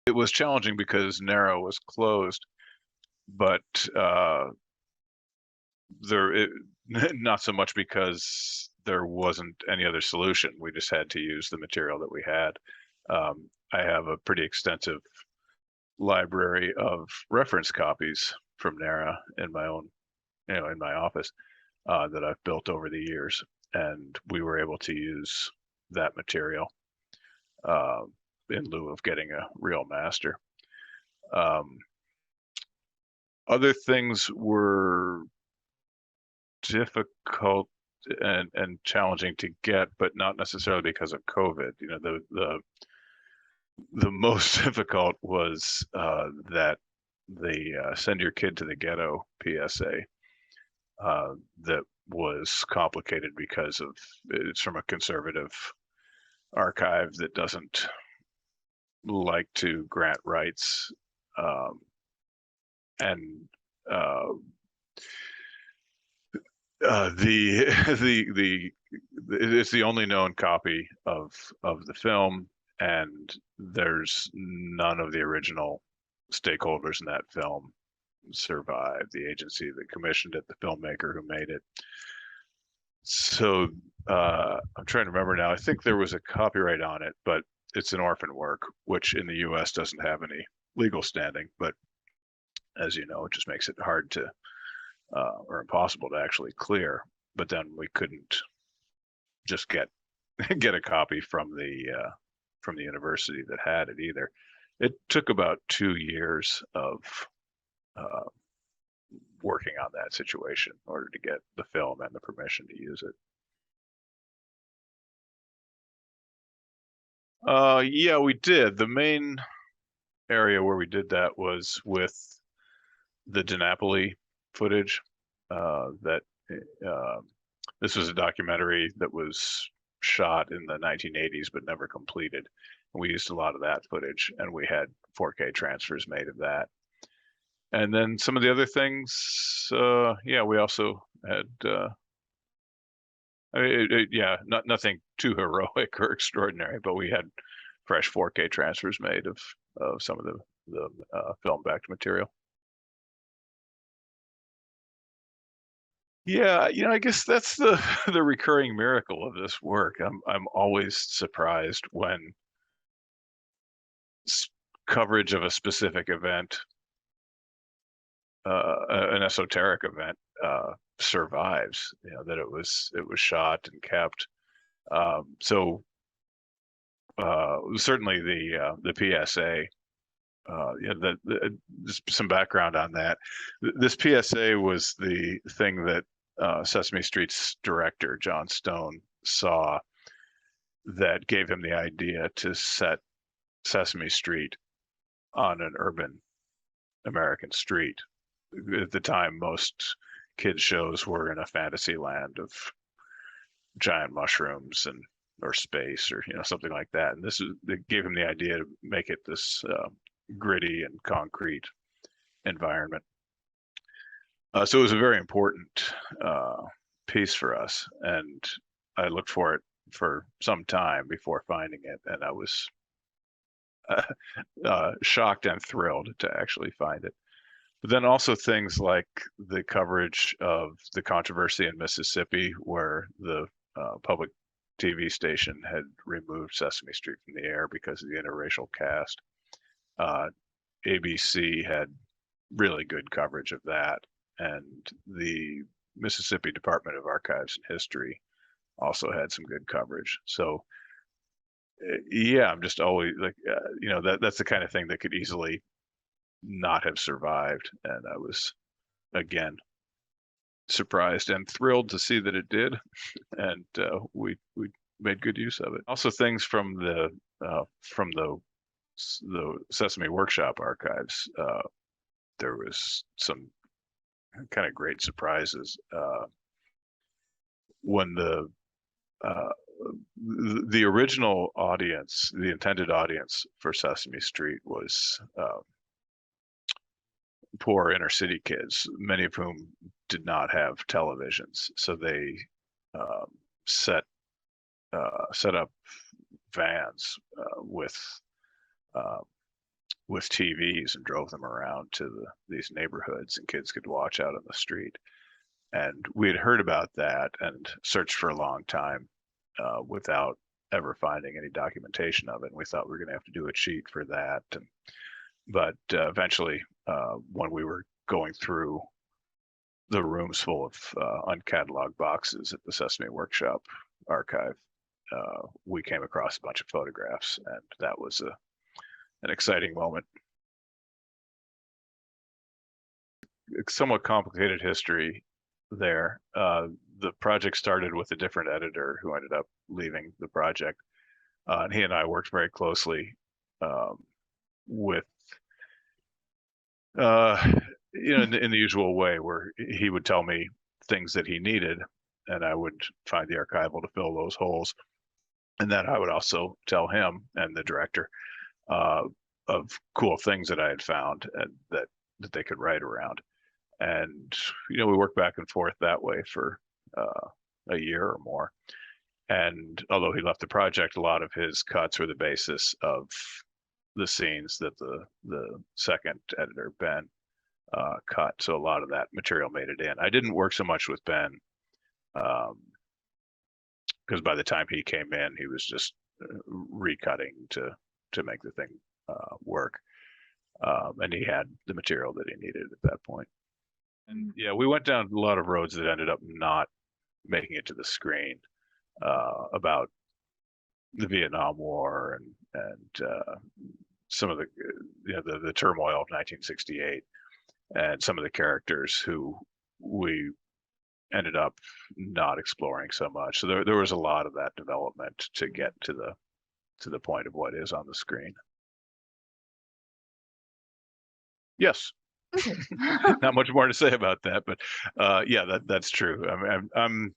It was challenging because Nara was closed, but there it, not so much because there wasn't any other solution. We just had to use the material that we had. I have a pretty extensive library of reference copies from Nara in my own, in my office that I've built over the years, and we were able to use that material uh, in lieu of getting a real master. Um, Other things were difficult and challenging to get, but not necessarily because of COVID. The most difficult was that the Send Your Kid to the Ghetto PSA that was complicated because of it's from a conservative archive that doesn't like to grant rights, and uh, the the it's the only known copy of the film, and there's none of the original stakeholders in that film survive. The agency that commissioned it, the filmmaker who made it. So I'm trying to remember now. I think there was a copyright on it, but it's an orphan work, which in the U.S. doesn't have any legal standing. But as you know, it just makes it hard to or impossible to actually clear. But then we couldn't just get get a copy from the university that had it either. It took about 2 years of uh, working on that situation in order to get the film and the permission to use it. Yeah, we did. The main area where we did that was with the DiNapoli footage. That uh, This was a documentary that was shot in the 1980s but never completed. We used a lot of that footage, and we had 4K transfers made of that. And then some of the other things, yeah, we also had, yeah, nothing too heroic or extraordinary, but we had fresh 4K transfers made of some of the film-backed material. Yeah, I guess that's the the recurring miracle of this work. I'm always surprised when coverage of a specific event, an esoteric event, survives. That it was shot and kept. So certainly the PSA. Yeah, just some background on that. This PSA was the thing that Sesame Street's director John Stone saw that gave him the idea to set Sesame Street on an urban American street. At the time, most kids shows were in a fantasy land of giant mushrooms and or space or something like that. And it gave him the idea to make it this gritty and concrete environment. So it was a very important piece for us, and I looked for it for some time before finding it, and I was shocked and thrilled to actually find it. But then also things like the coverage of the controversy in Mississippi, where the public TV station had removed Sesame Street from the air because of the interracial cast. ABC had really good coverage of that, and the Mississippi Department of Archives and History also had some good coverage. So yeah, I'm just always like, that's the kind of thing that could easily not have survived, and I was again surprised and thrilled to see that it did, and we made good use of it. Also, things from the Sesame Workshop archives. There was some kind of great surprises when uh, the original audience, the intended audience for Sesame Street was poor inner city kids, many of whom did not have televisions. So they um, set set up vans with uh, with TVs and drove them around to these neighborhoods, and kids could watch out on the street. And we had heard about that and searched for a long time without ever finding any documentation of it. And we thought we were going to have to do a cheat for that. But eventually, when we were going through the rooms full of uncatalogued boxes at the Sesame Workshop archive, we came across a bunch of photographs, and that was an exciting moment. It's somewhat complicated history there. The project started with a different editor who ended up leaving the project, and he and I worked very closely with in the usual way, where he would tell me things that he needed, and I would find the archival to fill those holes, and then I would also tell him and the director of cool things that I had found and that they could write around. And we worked back and forth that way for a year or more. And although he left the project, a lot of his cuts were the basis of the scenes that the second editor, Ben, cut. So a lot of that material made it in. I didn't work so much with Ben because by the time he came in, he was just recutting to make the thing work. And he had the material that he needed at that point. And yeah, we went down a lot of roads that ended up not making it to the screen, about the Vietnam War and some of the turmoil of 1968, and some of the characters who we ended up not exploring so much. So there was a lot of that development to get to the point of what is on the screen. Yes. Not much more to say about that, but yeah, that's true. I mean, I'm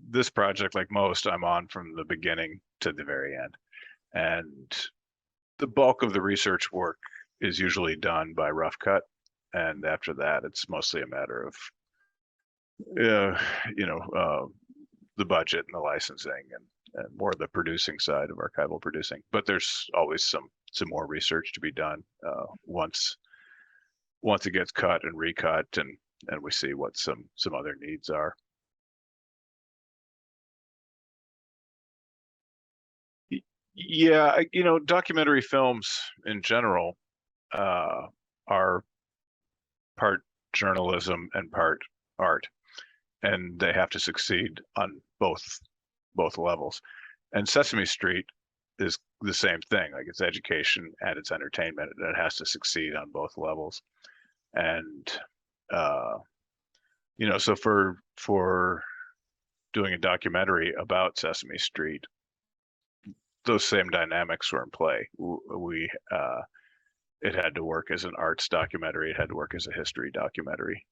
this project, like most, I'm on from the beginning to the very end, and the bulk of the research work is usually done by rough cut, and after that, it's mostly a matter of the budget and the licensing and more the producing side of archival producing. But there's always some more research to be done once it gets cut and recut, and we see what some other needs are. Yeah, documentary films in general are part journalism and part art, and they have to succeed on both levels. And Sesame Street is the same thing. Like, it's education and it's entertainment, and it has to succeed on both levels. And so for doing a documentary about Sesame Street, those same dynamics were in play. It had to work as an arts documentary. It had to work as a history documentary.